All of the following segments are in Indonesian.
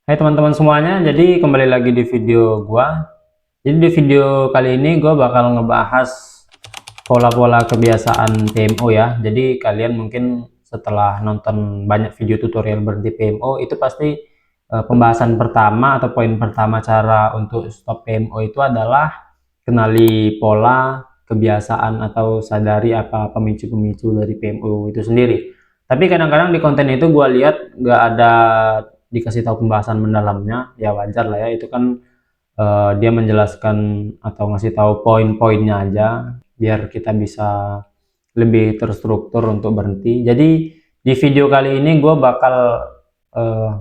Hai teman-teman semuanya, jadi kembali lagi di video gua. Jadi di video kali ini gua bakal ngebahas pola-pola kebiasaan PMO ya. Jadi kalian mungkin setelah nonton banyak video tutorial berhenti PMO itu pasti pembahasan pertama atau poin pertama cara untuk stop PMO itu adalah kenali pola kebiasaan atau sadari apa pemicu-pemicu dari PMO itu sendiri. Tapi kadang-kadang di konten itu gua lihat nggak ada dikasih tahu pembahasan mendalamnya, ya wajar lah ya, itu kan dia menjelaskan atau ngasih tahu poin-poinnya aja biar kita bisa lebih terstruktur untuk berhenti. Jadi di video kali ini gue bakal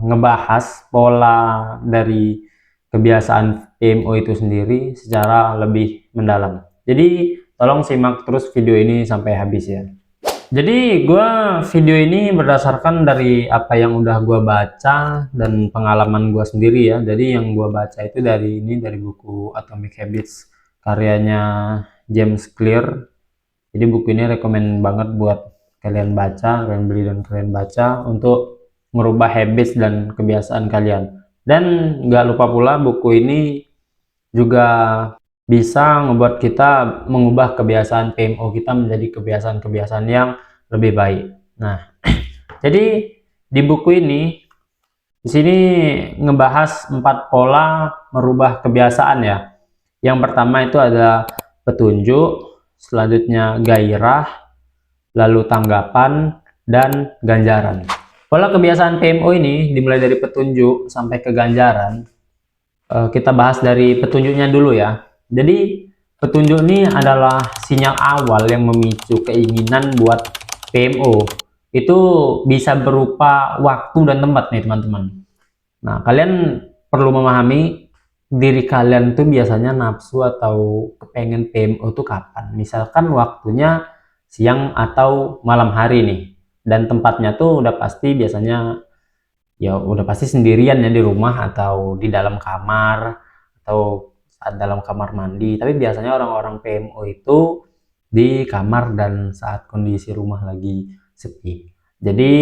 ngebahas pola dari kebiasaan PMO itu sendiri secara lebih mendalam. Jadi tolong simak terus video ini sampai habis ya. Jadi gue video ini berdasarkan dari apa yang udah gue baca dan pengalaman gue sendiri ya. Jadi yang gue baca itu dari buku Atomic Habits karyanya James Clear. Jadi buku ini rekomen banget buat kalian baca, kalian beli dan kalian baca untuk merubah habits dan kebiasaan kalian. Dan nggak lupa pula buku ini juga bisa membuat kita mengubah kebiasaan PMO kita menjadi kebiasaan-kebiasaan yang lebih baik. Nah, jadi di buku ini di sini ngebahas 4 pola merubah kebiasaan ya. Yang pertama itu ada petunjuk, selanjutnya gairah, lalu tanggapan, dan ganjaran. Pola kebiasaan PMO ini dimulai dari petunjuk sampai ke ganjaran. Kita bahas dari petunjuknya dulu ya. Jadi petunjuk ini adalah sinyal awal yang memicu keinginan buat PMO. Itu bisa berupa waktu dan tempat nih teman-teman. Nah, kalian perlu memahami diri kalian tuh biasanya nafsu atau kepengen PMO tuh kapan. Misalkan waktunya siang atau malam hari nih. Dan tempatnya tuh udah pasti biasanya ya udah pasti sendirian ya di rumah atau di dalam kamar atau saat dalam kamar mandi. Tapi biasanya orang-orang PMO itu di kamar dan saat kondisi rumah lagi sepi. Jadi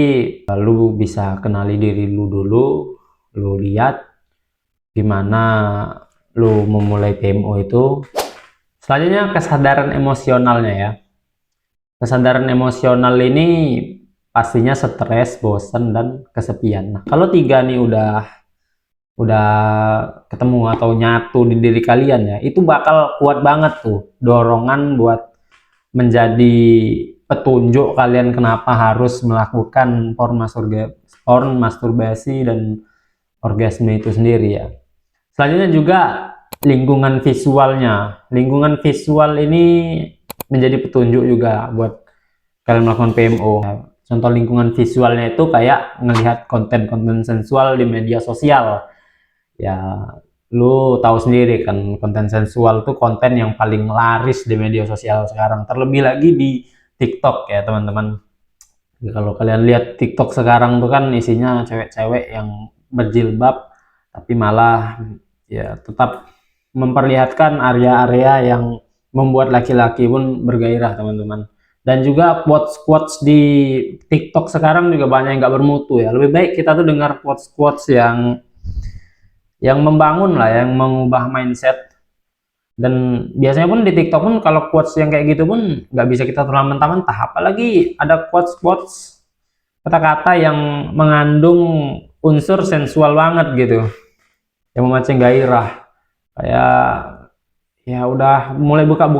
lu bisa kenali diri lu dulu, lu lihat gimana lu memulai PMO itu. Selanjutnya kesadaran emosionalnya ya. Kesadaran emosional ini pastinya stres, bosan, dan kesepian. Nah, kalau tiga nih udah ketemu atau nyatu di diri kalian ya, itu bakal kuat banget tuh dorongan buat menjadi petunjuk kalian kenapa harus melakukan porn masturbasi dan orgasme itu sendiri ya. Selanjutnya juga lingkungan visualnya. Lingkungan visual ini menjadi petunjuk juga buat kalian melakukan PMO. Contoh lingkungan visualnya itu kayak ngelihat konten-konten sensual di media sosial. Ya, lu tahu sendiri kan konten sensual tuh konten yang paling laris di media sosial sekarang. Terlebih lagi di TikTok ya, teman-teman. Kalau kalian lihat TikTok sekarang tuh kan isinya cewek-cewek yang berjilbab tapi malah ya tetap memperlihatkan area-area yang membuat laki-laki pun bergairah, teman-teman. Dan juga quotes-quotes di TikTok sekarang juga banyak yang nggak bermutu ya. Lebih baik kita tuh dengar quotes-quotes yang membangun lah, yang mengubah mindset. Dan biasanya pun di TikTok pun kalau quotes yang kayak gitu pun nggak bisa kita terlalu mentah-mentah. Apalagi ada quotes-quotes kata-kata yang mengandung unsur sensual banget gitu, yang memancing gairah. Kayak ya udah mulai buka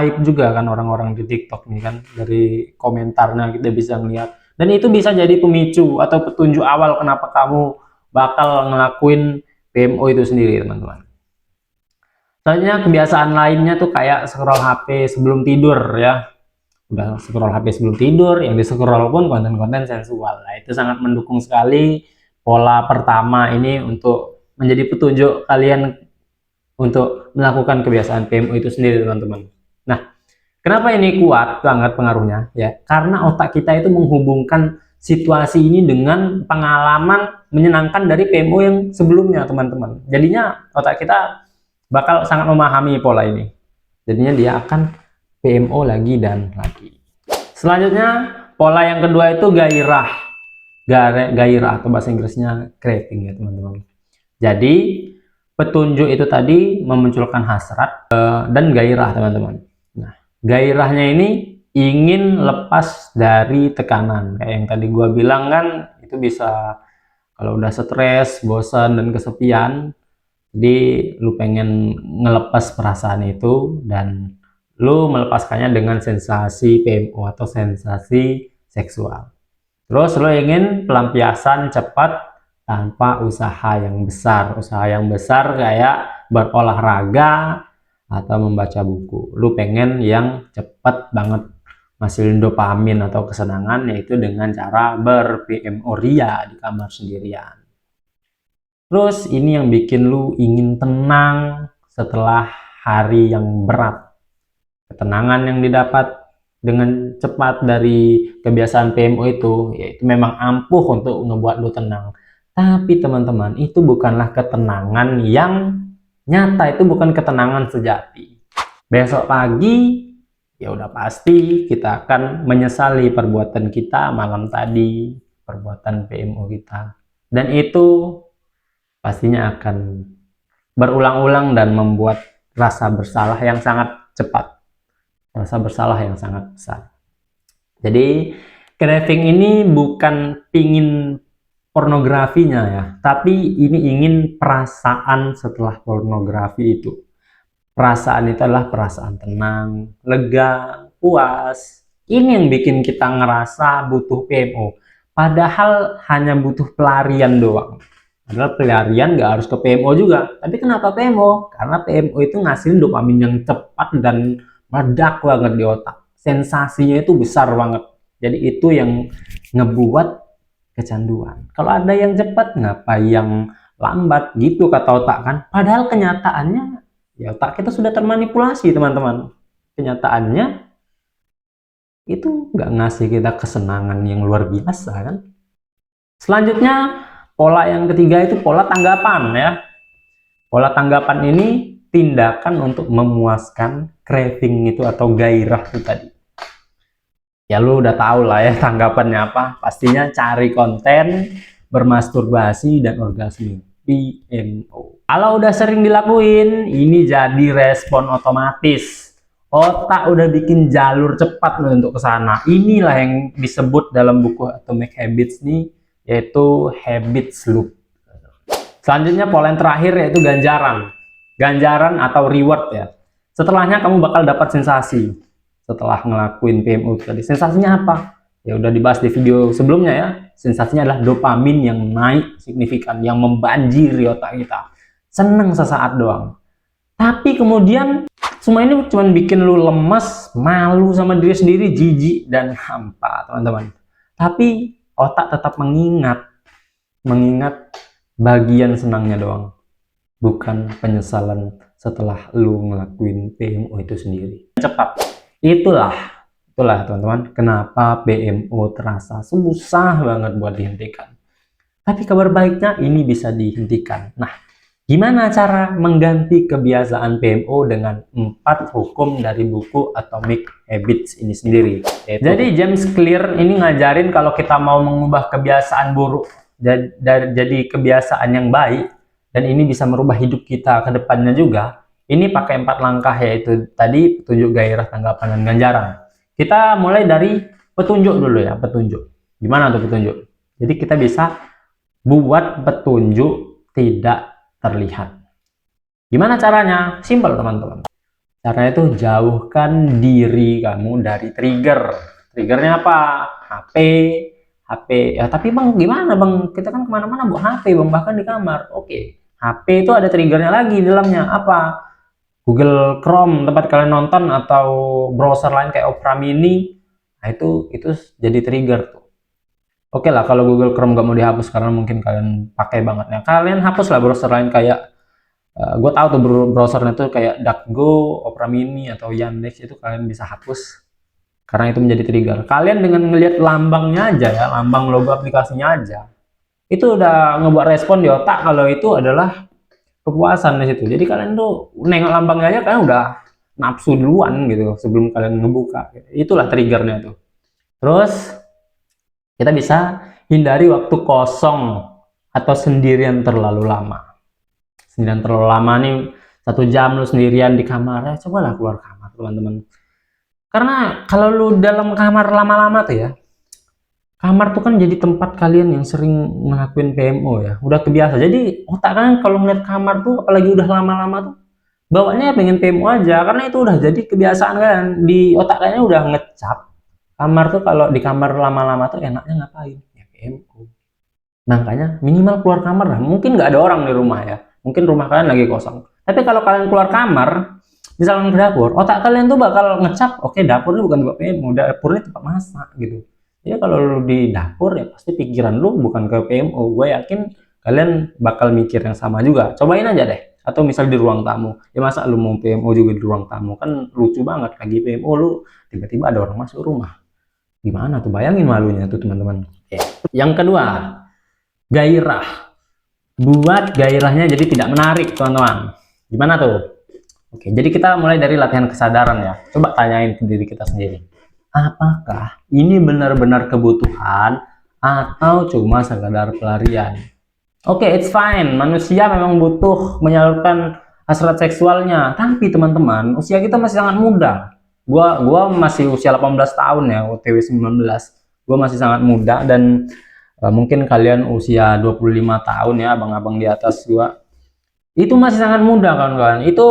aib juga kan orang-orang di TikTok nih kan, dari komentarnya kita bisa ngeliat. Dan itu bisa jadi pemicu atau petunjuk awal kenapa kamu bakal ngelakuin PMO itu sendiri, teman-teman. Soalnya kebiasaan lainnya tuh kayak scroll HP sebelum tidur ya. Udah scroll HP sebelum tidur, yang di scroll pun konten-konten sensual. Nah, itu sangat mendukung sekali pola pertama ini untuk menjadi petunjuk kalian untuk melakukan kebiasaan PMO itu sendiri, teman-teman. Nah, kenapa ini kuat banget pengaruhnya? Ya, karena otak kita itu menghubungkan situasi ini dengan pengalaman menyenangkan dari PMO yang sebelumnya, teman-teman. Jadinya otak kita bakal sangat memahami pola ini. Jadinya dia akan PMO lagi dan lagi. Selanjutnya, pola yang kedua itu gairah. Gairah atau bahasa Inggrisnya craving ya, teman-teman. Jadi petunjuk itu tadi memunculkan hasrat dan gairah, teman-teman. Nah, gairahnya ini ingin lepas dari tekanan. Kayak yang tadi gua bilang kan, itu bisa kalau udah stres, bosan dan kesepian, jadi lu pengen ngelepas perasaan itu dan lu melepaskannya dengan sensasi PMO atau sensasi seksual. Terus lu ingin pelampiasan cepat tanpa usaha yang besar. Usaha yang besar kayak berolahraga atau membaca buku. Lu pengen yang cepat banget ngasilin dopamin atau kesenangan, yaitu dengan cara ber-PMO ria di kamar sendirian. Terus ini yang bikin lu ingin tenang setelah hari yang berat. Ketenangan yang didapat dengan cepat dari kebiasaan PMO itu, yaitu memang ampuh untuk ngebuat lu tenang. Tapi teman-teman, itu bukanlah ketenangan yang nyata, itu bukan ketenangan sejati. Besok pagi, ya udah pasti kita akan menyesali perbuatan kita malam tadi, perbuatan PMO kita. Dan itu pastinya akan berulang-ulang dan membuat rasa bersalah yang sangat cepat, rasa bersalah yang sangat besar. Jadi craving ini bukan pingin pornografinya ya, tapi ini ingin perasaan setelah pornografi itu. Perasaan itu adalah perasaan tenang, lega, puas. Ini yang bikin kita ngerasa butuh PMO, padahal hanya butuh pelarian doang. Adalah pelarian, nggak harus ke PMO juga. Tapi kenapa PMO? Karena PMO itu ngasih dopamin yang cepat dan meledak banget di otak. Sensasinya itu besar banget. Jadi itu yang ngebuat kecanduan. Kalau ada yang cepat, ngapa yang lambat gitu kata otak kan? Padahal kenyataannya, ya otak kita sudah termanipulasi, teman-teman. Kenyataannya itu nggak ngasih kita kesenangan yang luar biasa kan? Selanjutnya, pola yang ketiga itu pola tanggapan ya. Pola tanggapan ini tindakan untuk memuaskan craving itu atau gairah itu tadi. Ya lu udah tahu lah ya tanggapannya apa. Pastinya cari konten, bermasturbasi dan orgasme, PMO. Kalau udah sering dilakuin, ini jadi respon otomatis. Otak udah bikin jalur cepat loh untuk ke sana. Inilah yang disebut dalam buku Atomic Habits nih, yaitu habit loop. Selanjutnya pola yang terakhir yaitu ganjaran atau reward ya. Setelahnya kamu bakal dapat sensasi setelah ngelakuin PMO tadi. Sensasinya apa? Ya udah dibahas di video sebelumnya ya. Sensasinya adalah dopamin yang naik signifikan, yang membanjiri otak kita. Seneng sesaat doang. Tapi kemudian semua ini cuma bikin lu lemas, malu sama diri sendiri, jijik dan hampa, teman-teman. Tapi otak tetap mengingat bagian senangnya doang, bukan penyesalan setelah lu ngelakuin PMO itu sendiri. Cepat. Itulah teman-teman, kenapa PMO terasa susah banget buat dihentikan. Tapi kabar baiknya ini bisa dihentikan. Nah, gimana cara mengganti kebiasaan PMO dengan 4 hukum dari buku Atomic Habits ini sendiri? Jadi James Clear ini ngajarin kalau kita mau mengubah kebiasaan buruk jadi kebiasaan yang baik, dan ini bisa merubah hidup kita ke depannya juga. Ini pakai 4 langkah, yaitu tadi petunjuk, gairah, tanggapan, dan ganjaran. Kita mulai dari petunjuk dulu ya, petunjuk. Gimana tuh petunjuk? Jadi kita bisa buat petunjuk tidak terlihat. Gimana caranya? Simpel teman-teman. Caranya itu jauhkan diri kamu dari trigger. Triggernya apa? HP ya. Tapi bang gimana bang, kita kan kemana-mana bawa HP bang, bahkan di kamar. Oke, HP itu ada triggernya lagi di dalamnya. Apa? Google Chrome tempat kalian nonton, atau browser lain kayak Opera Mini. Nah itu jadi trigger tuh. Oke lah, kalau Google Chrome gak mau dihapus karena mungkin kalian pakai banget ya, kalian hapus lah browser lain kayak gue tahu tuh browsernya tuh kayak DuckDuckGo, Opera Mini, atau Yandex. Itu kalian bisa hapus karena itu menjadi trigger. Kalian dengan ngelihat lambangnya aja ya, lambang logo aplikasinya aja, itu udah ngebuat respon di otak kalau itu adalah kepuasan di situ. Jadi kalian tuh nengok lambangnya aja, kalian udah nafsu duluan gitu sebelum kalian ngebuka. Itulah triggernya tuh. Terus kita bisa hindari waktu kosong atau sendirian terlalu lama. sendirian terlalu lama nih, 1 jam lu sendirian di kamar, ya cobalah keluar kamar teman-teman. Karena kalau lu dalam kamar lama-lama tuh ya, kamar tuh kan jadi tempat kalian yang sering ngelakuin PMO ya, udah kebiasa. Jadi otak kan kalau ngeliat kamar tuh, apalagi udah lama-lama tuh, bawaannya pengen PMO aja, karena itu udah jadi kebiasaan kan, di otak kayaknya udah ngecap kamar tuh, kalau di kamar lama-lama tuh enaknya ngapain ya, PMO. Makanya minimal keluar kamar lah. Mungkin nggak ada orang di rumah ya, mungkin rumah kalian lagi kosong, tapi kalau kalian keluar kamar, misalkan ke dapur, otak kalian tuh bakal ngecap, oke, dapur ini bukan tempat PMO, dapur ini tempat masak gitu. Ya kalau lu di dapur ya pasti pikiran lu bukan ke PMO. Gue yakin kalian bakal mikir yang sama juga. Cobain aja deh. Atau misal di ruang tamu, ya masa lu mau PMO juga di ruang tamu, kan lucu banget. Lagi PMO lu tiba-tiba ada orang masuk rumah, gimana tuh, bayangin malunya tuh teman-teman. Yang kedua, gairah. Buat gairahnya jadi tidak menarik teman-teman. Gimana tuh? Oke, jadi kita mulai dari latihan kesadaran ya. Coba tanyain ke diri kita sendiri, apakah ini benar-benar kebutuhan atau cuma sekadar pelarian? Oke, it's fine, manusia memang butuh menyalurkan hasrat seksualnya, tapi teman-teman, usia kita masih sangat muda. Gua masih usia 18 tahun ya, OTW 19. Gua masih sangat muda, dan mungkin kalian usia 25 tahun ya, abang-abang di atas gua. Itu masih sangat muda kawan-kawan. Itu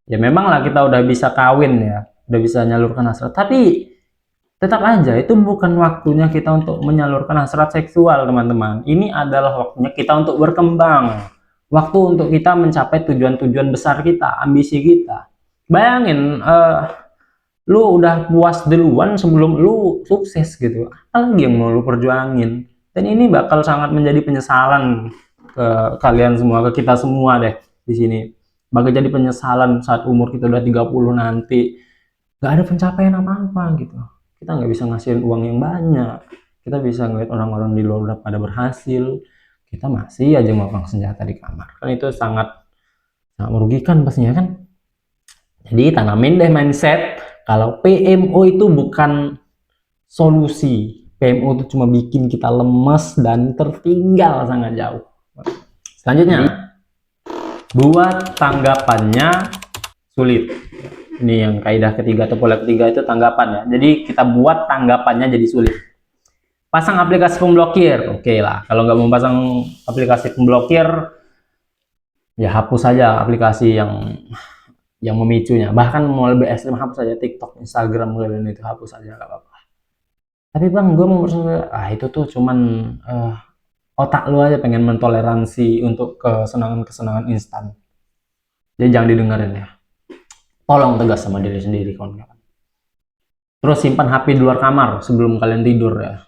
ya memang lah kita udah bisa kawin ya, udah bisa menyalurkan hasrat, tapi tetap aja itu bukan waktunya kita untuk menyalurkan hasrat seksual teman-teman. Ini adalah waktunya kita untuk berkembang, waktu untuk kita mencapai tujuan-tujuan besar kita, ambisi kita. Bayangin, lu udah puas duluan sebelum lu sukses gitu, apalagi yang mau lu perjuangin. Dan ini bakal sangat menjadi penyesalan ke kalian semua, ke kita semua deh di sini. Bakal jadi penyesalan saat umur kita udah 30 nanti, gak ada pencapaian apa-apa gitu. Kita nggak bisa ngasihin uang yang banyak, kita bisa ngeliat orang-orang di luar udah pada berhasil, kita masih aja megang senjata di kamar. Kan itu sangat merugikan pastinya kan. Jadi tanamin deh mindset kalau PMO itu bukan solusi. PMO itu cuma bikin kita lemes dan tertinggal sangat jauh. Selanjutnya, buat tanggapannya sulit. Ini yang kaidah ketiga atau pola ketiga, itu tanggapan ya. Jadi kita buat tanggapannya jadi sulit. Pasang aplikasi pemblokir. Oke lah, kalau nggak mau pasang aplikasi pemblokir, ya hapus saja aplikasi yang memicunya. Bahkan mau lebih ekstrim, hapus saja TikTok, Instagram, kalian itu hapus saja, nggak apa-apa. Tapi bang, gue mau itu tuh cuman otak lu aja pengen mentoleransi untuk kesenangan-kesenangan instan. Jadi jangan didengerin ya. Tolong tegas sama diri sendiri kawan-kawan. Terus simpan HP di luar kamar sebelum kalian tidur ya.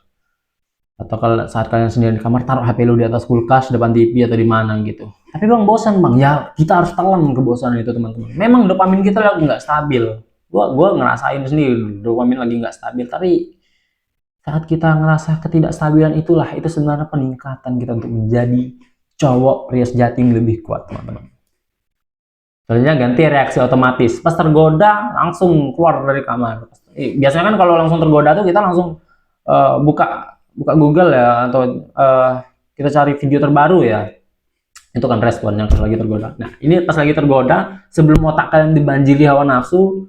Atau kalau saat kalian sendiri di kamar, taruh HP lu di atas kulkas, depan TV atau di mana gitu. Tapi bang, bosan bang. Ya kita harus telan kebosanan itu teman-teman. Memang dopamin kita lagi nggak stabil. Gua ngerasain sendiri dopamin lagi nggak stabil. Tapi saat kita ngerasa ketidakstabilan itulah, itu sebenarnya peningkatan kita untuk menjadi cowok pria sejati yang lebih kuat teman-teman. Selanjutnya ganti reaksi otomatis. Pas tergoda langsung keluar dari kamar. Biasanya kan kalau langsung tergoda tuh kita langsung buka Google ya, atau kita cari video terbaru ya. Itu kan responnya kalau lagi tergoda. Nah ini pas lagi tergoda, sebelum otak kalian dibanjiri hawa nafsu,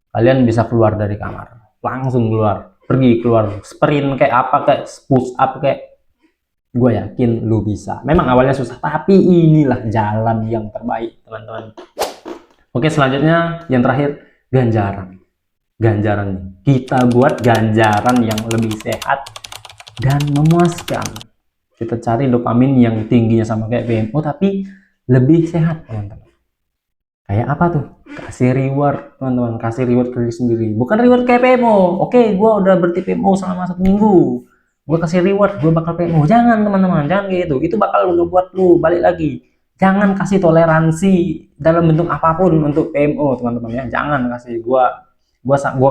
kalian bisa keluar dari kamar. Langsung keluar, pergi keluar, sprint kayak apa, kayak push up kayak. Gue yakin lu bisa. Memang awalnya susah, tapi inilah jalan yang terbaik teman-teman. Oke, selanjutnya yang terakhir, ganjaran. Ganjaran, kita buat ganjaran yang lebih sehat dan memuaskan. Kita cari dopamin yang tingginya sama kayak PMO tapi lebih sehat teman-teman. Kayak apa tuh? Kasih reward teman-teman, kasih reward ke diri sendiri. Bukan reward kayak PMO. Oke, gue udah berhenti PMO selama 1 minggu, gue kasih reward, gue bakal PMO. Jangan teman-teman, jangan kayak gitu. Itu bakal ngebuat lu balik lagi. Jangan kasih toleransi dalam bentuk apapun untuk PMO teman-teman ya. Jangan kasih, gua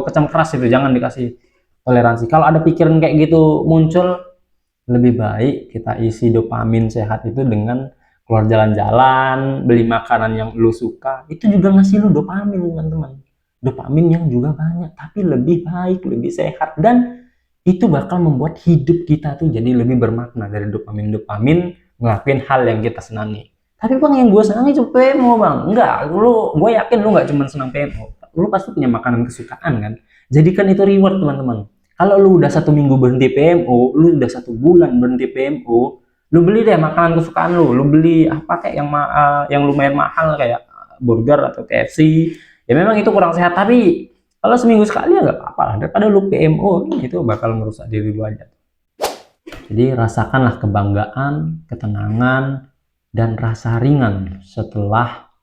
kecam keras itu, jangan dikasih toleransi. Kalau ada pikiran kayak gitu muncul, lebih baik kita isi dopamin sehat itu dengan keluar jalan-jalan, beli makanan yang lu suka. Itu juga ngasih lu dopamin teman-teman. Dopamin yang juga banyak, tapi lebih baik, lebih sehat, dan itu bakal membuat hidup kita tuh jadi lebih bermakna dari dopamin ngelakuin hal yang kita senangi. Tapi bang, yang gue senang itu PMO bang. Enggak, gue yakin lu nggak cuma senang PMO, lu pasti punya makanan kesukaan kan. Jadikan itu reward teman-teman. Kalau lu udah 1 minggu berhenti PMO, lu udah 1 bulan berhenti PMO, lu beli deh makanan kesukaan lu beli apa kayak yang lumayan mahal kayak burger atau KFC. Ya memang itu kurang sehat, tapi kalau seminggu sekali ya nggak apa-apa lah, daripada lu PMO itu bakal merusak diri lu aja. Jadi rasakanlah kebanggaan, ketenangan, dan rasa ringan setelah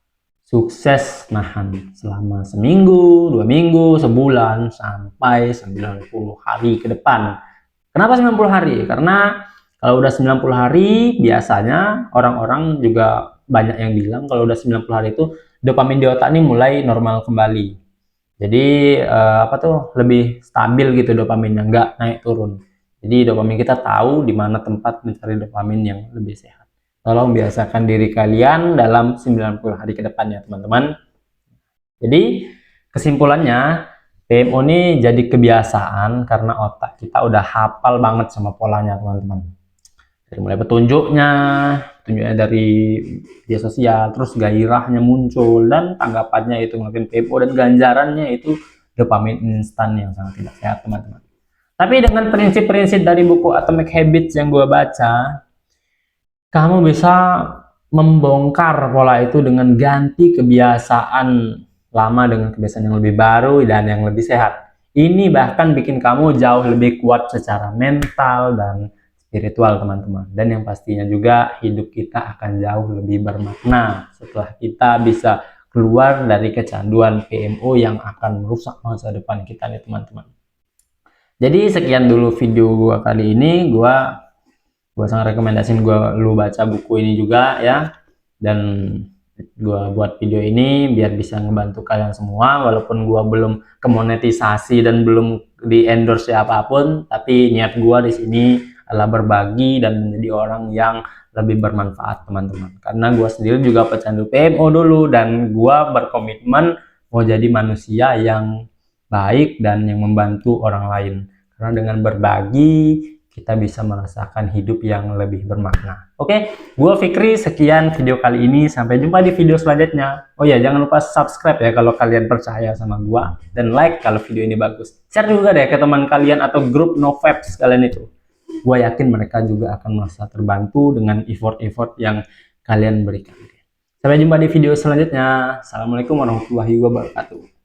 sukses nahan selama seminggu, 2 minggu, sebulan, sampai 90 hari ke depan. Kenapa 90 hari? Karena kalau udah 90 hari, biasanya orang-orang juga banyak yang bilang kalau udah 90 hari itu dopamin di otak ini mulai normal kembali. Jadi lebih stabil gitu dopaminnya, nggak naik turun. Jadi dopamin kita tahu di mana tempat mencari dopamin yang lebih sehat. Tolong biasakan diri kalian dalam 90 hari ke depan ya teman-teman. Jadi kesimpulannya, PMO ini jadi kebiasaan karena otak kita udah hafal banget sama polanya teman-teman. Dari mulai petunjuknya dari media sosial, terus gairahnya muncul, dan tanggapannya itu ngelakuin PMO, dan ganjarannya itu dopamin instan yang sangat tidak sehat teman-teman. Tapi dengan prinsip-prinsip dari buku Atomic Habits yang gue baca, kamu bisa membongkar pola itu dengan ganti kebiasaan lama dengan kebiasaan yang lebih baru dan yang lebih sehat. Ini bahkan bikin kamu jauh lebih kuat secara mental dan spiritual teman-teman. Dan yang pastinya juga hidup kita akan jauh lebih bermakna setelah kita bisa keluar dari kecanduan PMO yang akan merusak masa depan kita nih teman-teman. Jadi sekian dulu video gua kali ini. Gua sangat rekomendasiin lu baca buku ini juga ya, dan gua buat video ini biar bisa ngebantu kalian semua, walaupun gua belum kemonetisasi dan belum di endorse apapun, tapi niat gua di sini adalah berbagi dan menjadi orang yang lebih bermanfaat teman-teman, karena gua sendiri juga pecandu PMO dulu, dan gua berkomitmen mau jadi manusia yang baik dan yang membantu orang lain, karena dengan berbagi kita bisa merasakan hidup yang lebih bermakna. Oke, gue Fikri, sekian video kali ini. Sampai jumpa di video selanjutnya. Oh ya, jangan lupa subscribe ya kalau kalian percaya sama gue, dan like kalau video ini bagus. Share juga deh ke teman kalian atau grup NoFapes kalian itu. Gue yakin mereka juga akan merasa terbantu dengan effort-effort yang kalian berikan. Sampai jumpa di video selanjutnya. Assalamualaikum warahmatullahi wabarakatuh.